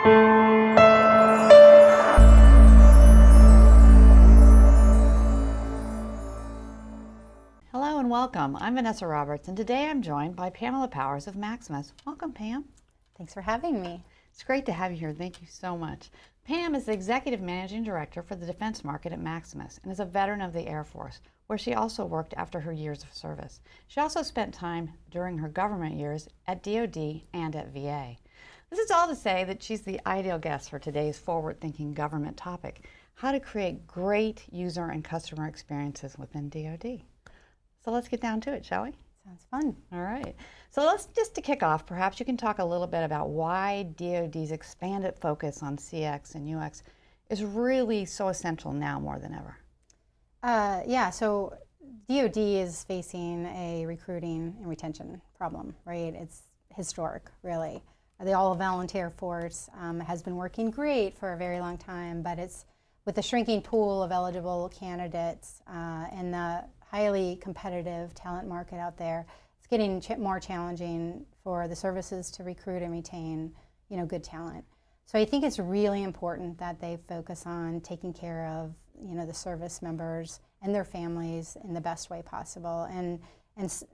Hello and welcome. I'm Vanessa Roberts, and today I'm joined by Pamela Powers of Maximus. Welcome, Pam. Thanks for having me. It's great to have you here. Thank you so much. Pam is the Executive Managing Director for the Defense Market at Maximus and is a veteran of the Air Force, where she also worked after her years of service. She also spent time during her government years at DoD and at VA. This is all to say that she's the ideal guest for today's forward-thinking government topic, how to create great user and customer experiences within DoD. So let's get down to it, shall we? Sounds fun. All right. So let's just to kick off, perhaps you can talk a little bit about why DoD's expanded focus on CX and UX is really so essential now more than ever. So DoD is facing a recruiting and retention problem, right? It's historic, really. The all-volunteer force has been working great for a very long time, but it's with the shrinking pool of eligible candidates and the highly competitive talent market out there, it's getting more challenging for the services to recruit and retain, good talent. So I think it's really important that they focus on taking care of, the service members and their families in the best way possible. And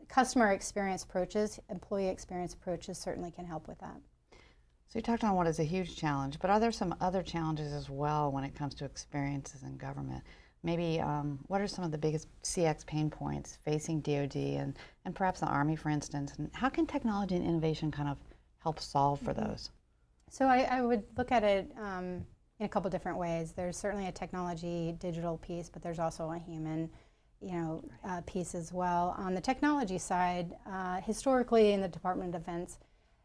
customer experience approaches, employee experience approaches certainly can help with that. So you talked on what is a huge challenge, but are there some other challenges as well when it comes to experiences in government? Maybe what are some of the biggest CX pain points facing DoD and perhaps the Army, for instance, and how can technology and innovation kind of help solve for those? So I would look at it in a couple different ways. There's certainly a technology, digital piece, but there's also a human, piece as well. On the technology side, historically in the Department of Defense,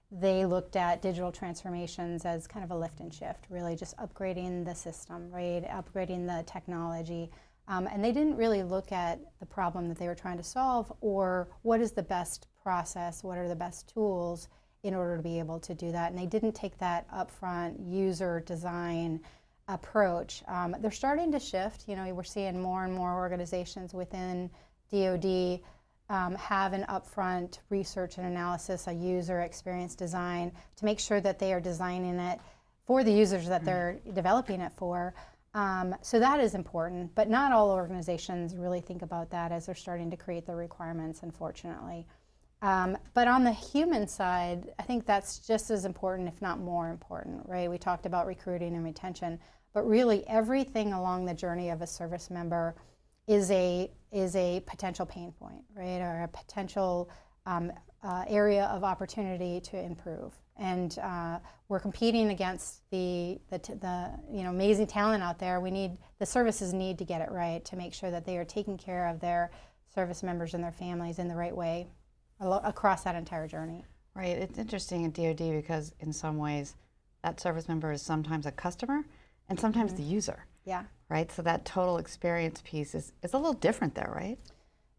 they looked at digital transformations as kind of a lift and shift, really just upgrading the system, right? Upgrading the technology. And they didn't really look at the problem that they were trying to solve or what is the best process, what are the best tools in order to be able to do that. And they didn't take that upfront user design approach. They're starting to shift. We're seeing more and more organizations within DoD have an upfront research and analysis, a user experience design to make sure that they are designing it for the users that they're developing it for. So that is important, but not all organizations really think about that as they're starting to create the requirements, unfortunately. But on the human side, I think that's just as important, if not more important, right? We talked about recruiting and retention, but really everything along the journey of a service member is a potential pain point, right, or a potential area of opportunity to improve. And we're competing against the amazing talent out there. The services need to get it right to make sure that they are taking care of their service members and their families in the right way across that entire journey. Right. It's interesting at DoD because in some ways that service member is sometimes a customer and sometimes the user. Yeah. Right? So that total experience piece is a little different there, right?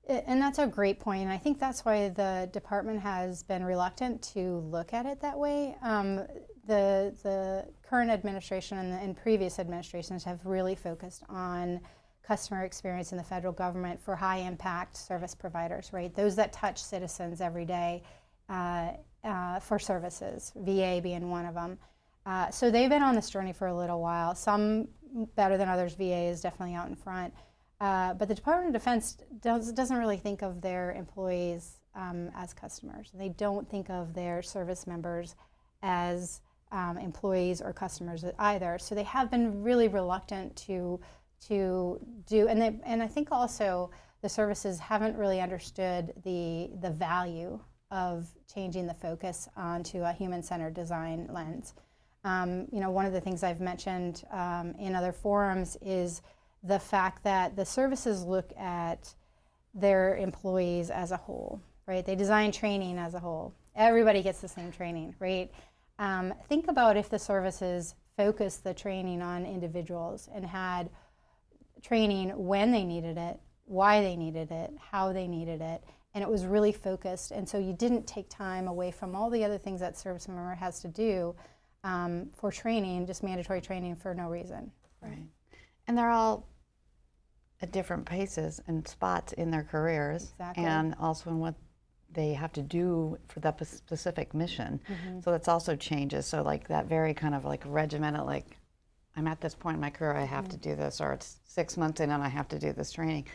And that's a great point. And I think that's why the department has been reluctant to look at it that way. The current administration and previous administrations have really focused on customer experience in the federal government for high impact service providers, right? Those that touch citizens every day for services, VA being one of them. So they've been on this journey for a little while. Some better than others. VA is definitely out in front. But the Department of Defense doesn't really think of their employees as customers. They don't think of their service members as employees or customers either. So they have been really reluctant to do, and I think also the services haven't really understood the value of changing the focus onto a human-centered design lens. One of the things I've mentioned in other forums is the fact that the services look at their employees as a whole, right? They design training as a whole. Everybody gets the same training, right? Think about if the services focused the training on individuals and had training when they needed it, why they needed it, how they needed it, and it was really focused. And so you didn't take time away from all the other things that service member has to do for training, just mandatory training for no reason. Right. And they're all at different paces and spots in their careers, exactly. and also in what they have to do for that specific mission. So that's also changes. So like that very kind of like regimented, like I'm at this point in my career, I have to do this, or it's 6 months in and I have to do this training.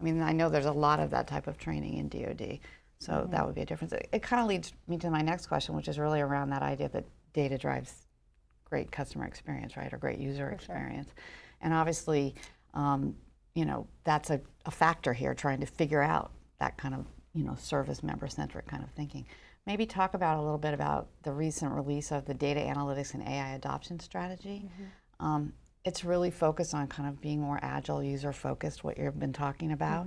I mean, I know there's a lot of that type of training in DoD. So that would be a difference. It kind of leads me to my next question, which is really around that idea that data drives great customer experience, right, or great user experience. And obviously, you know, that's a factor here, trying to figure out that kind of, you know, service member centric kind of thinking. Maybe talk about a little bit about the recent release of the data analytics and AI adoption strategy. It's really focused on kind of being more agile, user focused, what you've been talking about.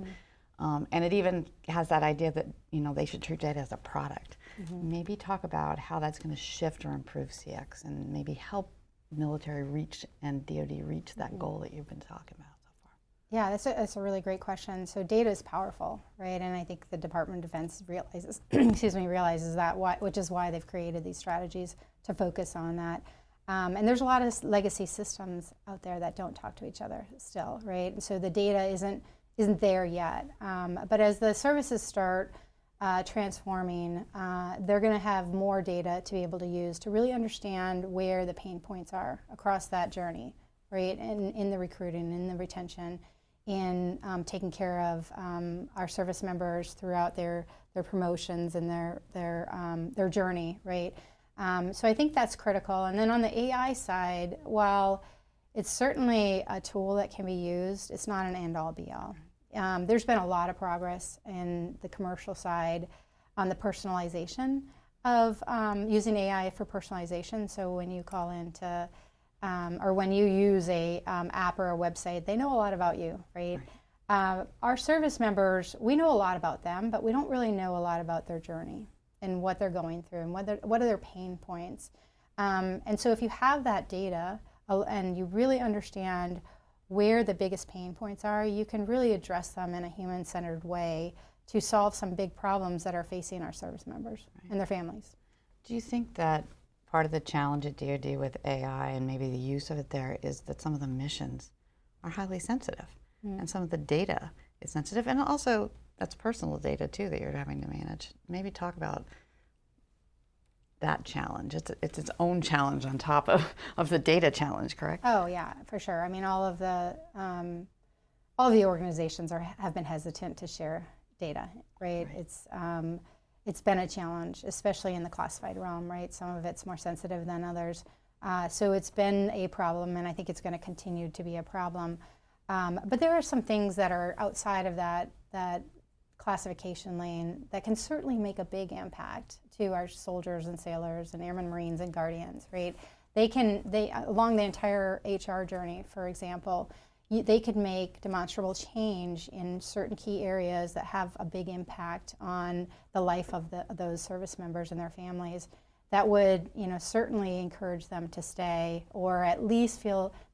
And it even has that idea that, you know, they should treat data as a product. Maybe talk about how that's going to shift or improve CX and maybe help military reach and DoD reach that goal that you've been talking about so far. Yeah, that's a really great question. So data is powerful, right? And I think the Department of Defense realizes, realizes that, which is why they've created these strategies to focus on that. And there's a lot of legacy systems out there that don't talk to each other still, right? And so the data isn't there yet. But as the services start transforming, they're going to have more data to be able to use to really understand where the pain points are across that journey, right? And in the recruiting, in the retention, in taking care of our service members throughout their promotions and their journey, right? So I think that's critical. And then on the AI side, while it's certainly a tool that can be used, it's not an end-all be-all. There's been a lot of progress in the commercial side on the personalization of using AI for personalization. So when you call into, or when you use a app or a website, they know a lot about you, right? Our service members, we know a lot about them, but we don't really know a lot about their journey and what they're going through and what are their pain points. And so if you have that data and you really understand where the biggest pain points are, you can really address them in a human-centered way to solve some big problems that are facing our service members and their families. Do you think that part of the challenge at DoD with AI and maybe the use of it there is that some of the missions are highly sensitive and some of the data is sensitive, and also that's personal data too that you're having to manage? Maybe talk about that challenge. It's its own challenge on top of the data challenge, correct? Oh yeah, for sure. I mean, all of the organizations have been hesitant to share data, right? It's been a challenge, especially in the classified realm, right? Some of it's more sensitive than others. So it's been a problem, and I think it's going to continue to be a problem. But there are some things that are outside of that classification lane that can certainly make a big impact to our soldiers and sailors and airmen, Marines, and Guardians, right? They along the entire HR journey, for example, they could make demonstrable change in certain key areas that have a big impact on the life of those service members and their families. That would, you know, certainly encourage them to stay, or at least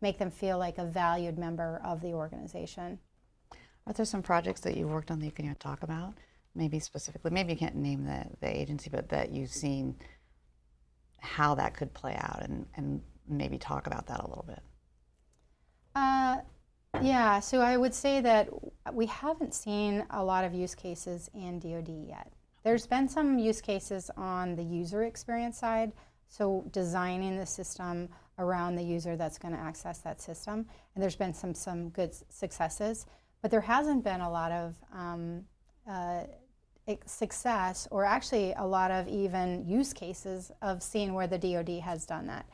make them feel like a valued member of the organization. Are there some projects that you've worked on that you can talk about? Maybe specifically, maybe you can't name the agency, but that you've seen how that could play out, and maybe talk about that a little bit. Yeah, so I would say that we haven't seen a lot of use cases in DoD yet. There's been some use cases on the user experience side, so designing the system around the user that's going to access that system, and there's been some good successes. But there hasn't been a lot of success, or actually a lot of even use cases of seeing where the DoD has done that.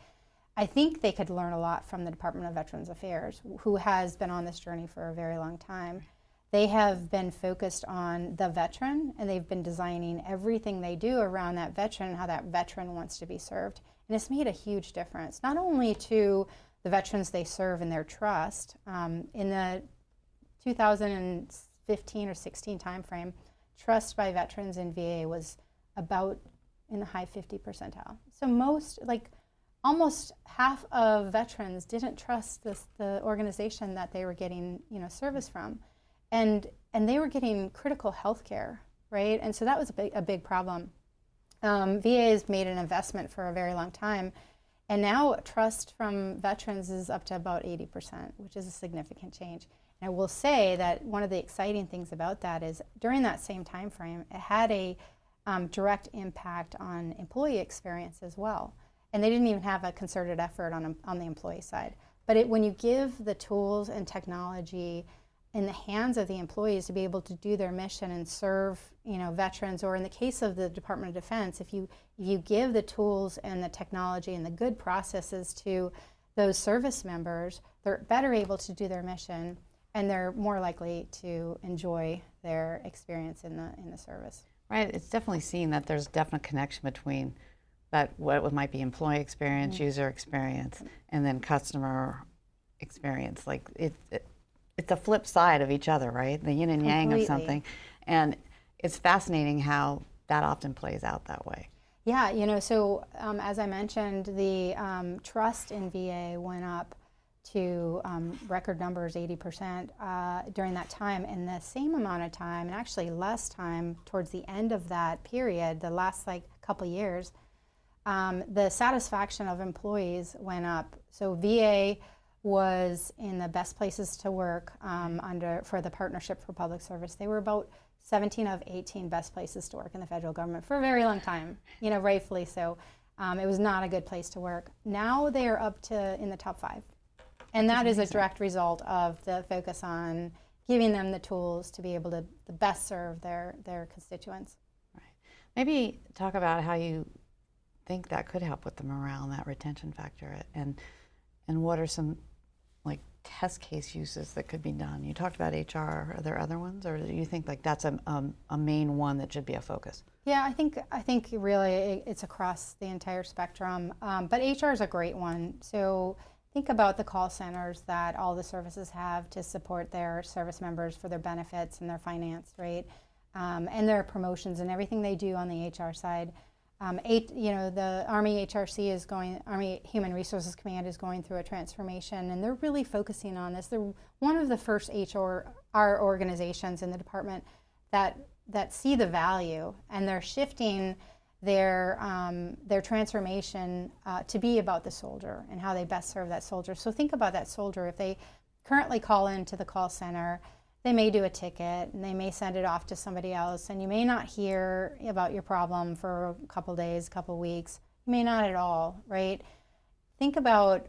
I think they could learn a lot from the Department of Veterans Affairs, who has been on this journey for a very long time. They have been focused on the veteran, and they've been designing everything they do around that veteran and how that veteran wants to be served. And it's made a huge difference, not only to the veterans they serve and their trust. In the 2015 or 16 timeframe, trust by veterans in VA was about in the high 50 percentile. So almost half of veterans didn't trust the organization that they were getting, you know, service from, and they were getting critical health care, right? And so that was a big problem. VA has made an investment for a very long time, and now trust from veterans is up to about 80%, which is a significant change. And I will say that one of the exciting things about that is during that same time frame, it had a direct impact on employee experience as well. And they didn't even have a concerted effort on the employee side. But when you give the tools and technology in the hands of the employees to be able to do their mission and serve, veterans, or in the case of the Department of Defense, if you give the tools and the technology and the good processes to those service members, they're better able to do their mission, and they're more likely to enjoy their experience in the service. Right. It's definitely seen that there's a definite connection between that what might be employee experience, user experience, and then customer experience. Like it's a flip side of each other, right? The yin and yang of something. And it's fascinating how that often plays out that way. Yeah, so as I mentioned, the trust in VA went up to record numbers, 80% during that time. And the same amount of time, and actually less time towards the end of that period, the last couple years, the satisfaction of employees went up. So VA was in the best places to work for the Partnership for Public Service. They were about 17 of 18 best places to work in the federal government for a very long time, rightfully so. It was not a good place to work. Now they are up to in the top 5. And that is a direct result of the focus on giving them the tools to be able to best serve their constituents. Right. Maybe talk about how you think that could help with the morale and that retention factor, and what are some test case uses that could be done? You talked about HR. Are there other ones, or do you think that's a main one that should be a focus? Yeah, I think really it's across the entire spectrum, but HR is a great one. So think about the call centers that all the services have to support their service members for their benefits and their finance, right? And their promotions and everything they do on the HR side. The Army HRC Army Human Resources Command is going through a transformation, and they're really focusing on this. They're one of the first HR organizations in the department that see the value, and they're shifting their transformation to be about the soldier and how they best serve that soldier. So think about that soldier. If they currently call into the call center, they may do a ticket and they may send it off to somebody else, and you may not hear about your problem for a couple days, couple weeks. You may not at all, right? Think about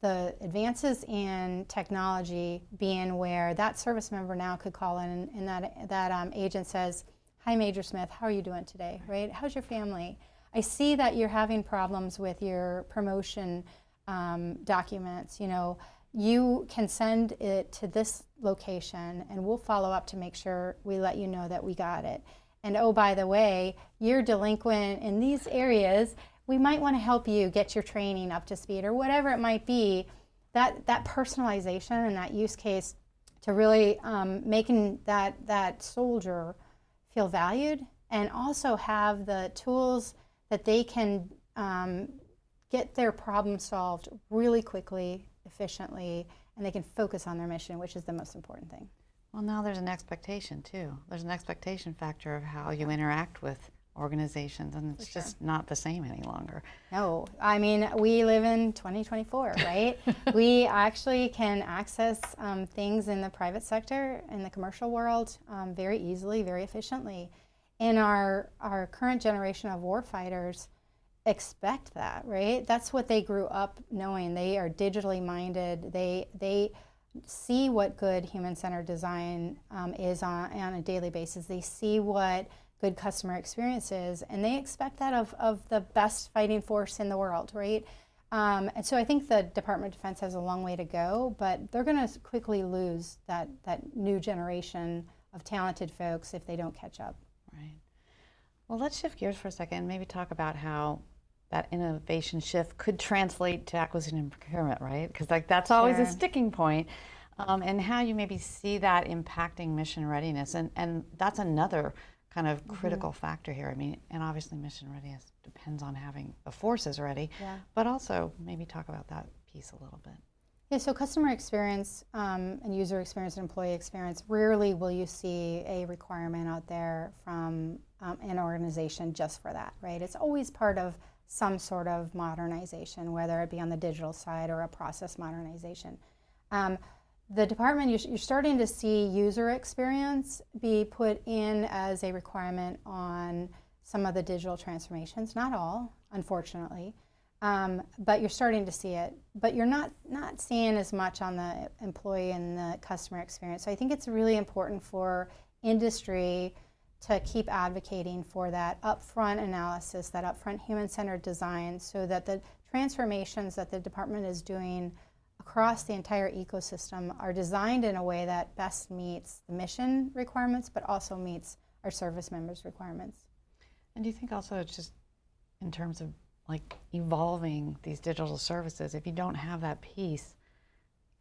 the advances in technology being where that service member now could call in, and that agent says, "Hi, Major Smith, how are you doing today?" Right? "How's your family? I see that you're having problems with your promotion documents. You can send it to this location, and we'll follow up to make sure we let you know that we got it. And oh, by the way, you're delinquent in these areas. We might want to help you get your training up to speed," or whatever it might be. That personalization and that use case to really making that soldier feel valued, and also have the tools that they can get their problem solved really quickly, efficiently, and they can focus on their mission, which is the most important thing. Well, now there's an expectation too. There's an expectation factor of how you interact with organizations, and it's just not the same any longer. No, I mean, we live in 2024, right? We actually can access things in the private sector, in the commercial world, very easily, very efficiently. And our current generation of warfighters expect that, right? That's what they grew up knowing. They are digitally minded. They see what good human-centered design is on a daily basis. They see what good customer experience is, and they expect that of the best fighting force in the world, right? And so I think the Department of Defense has a long way to go, but they're going to quickly lose that new generation of talented folks if they don't catch up. Right. Well, let's shift gears for a second and maybe talk about how that innovation shift could translate to acquisition and procurement, right? Because that's always a sticking point, and how you maybe see that impacting mission readiness, and that's another kind of critical factor here. I mean, and obviously mission readiness depends on having the forces ready, but also maybe talk about that piece a little bit. Yeah, so customer experience and user experience and employee experience, rarely will you see a requirement out there from an organization just for that, right? It's always part of some sort of modernization, whether it be on the digital side or a process modernization. The department, you're starting to see user experience be put in as a requirement on some of the digital transformations, not all, unfortunately, but you're starting to see it. But you're not seeing as much on the employee and the customer experience. So I think it's really important for industry to keep advocating for that upfront analysis, that upfront human-centered design, so that the transformations that the department is doing across the entire ecosystem are designed in a way that best meets the mission requirements, but also meets our service members' requirements. And do you think also it's just in terms of like evolving these digital services, if you don't have that piece,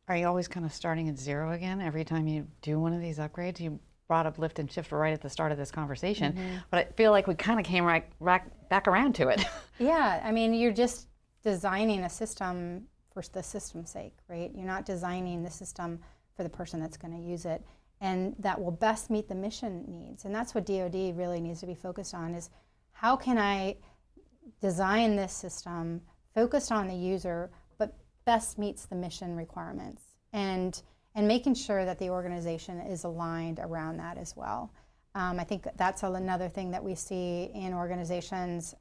are you always kind of starting at zero again every time you do one of these upgrades? You brought up lift and shift right at the start of this conversation, but I feel like we kind of came right back around to it. Yeah, I mean, you're just designing a system for the system's sake, right? You're not designing the system for the person that's going to use it, and that will best meet the mission needs. And that's what DoD really needs to be focused on, is how can I design this system focused on the user, but best meets the mission requirements, and making sure that the organization is aligned around that as well. I think that's another thing that we see in organizations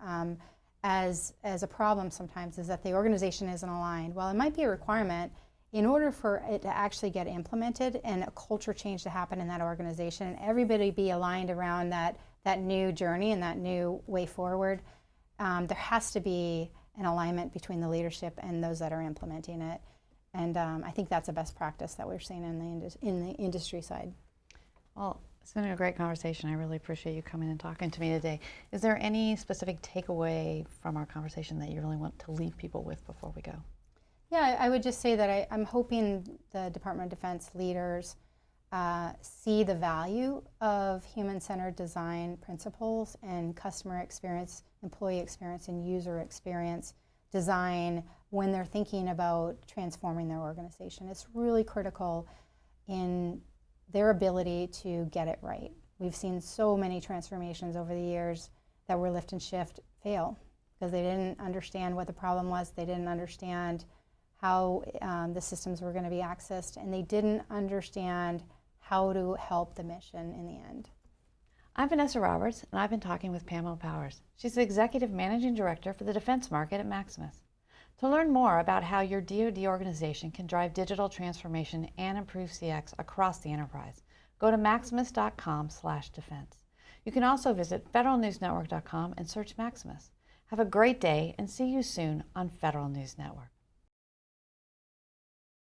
as a problem sometimes, is that the organization isn't aligned. Well, it might be a requirement. In order for it to actually get implemented and a culture change to happen in that organization, and everybody be aligned around that new journey and that new way forward, there has to be an alignment between the leadership and those that are implementing it. And I think that's a best practice that we're seeing in the industry side. Well, it's been a great conversation. I really appreciate you coming and talking to me today. Is there any specific takeaway from our conversation that you really want to leave people with before we go? Yeah, I would just say that I'm hoping the Department of Defense leaders see the value of human-centered design principles and customer experience, employee experience, and user experience design when they're thinking about transforming their organization. It's really critical in their ability to get it right. We've seen so many transformations over the years that were lift and shift fail because they didn't understand what the problem was, they didn't understand how the systems were going to be accessed, and they didn't understand how to help the mission in the end. I'm Vanessa Roberts, and I've been talking with Pamela Powers. She's the Executive Managing Director for the Defense Market at Maximus. To learn more about how your DoD organization can drive digital transformation and improve CX across the enterprise, go to maximus.com/defense. You can also visit federalnewsnetwork.com and search Maximus. Have a great day and see you soon on Federal News Network.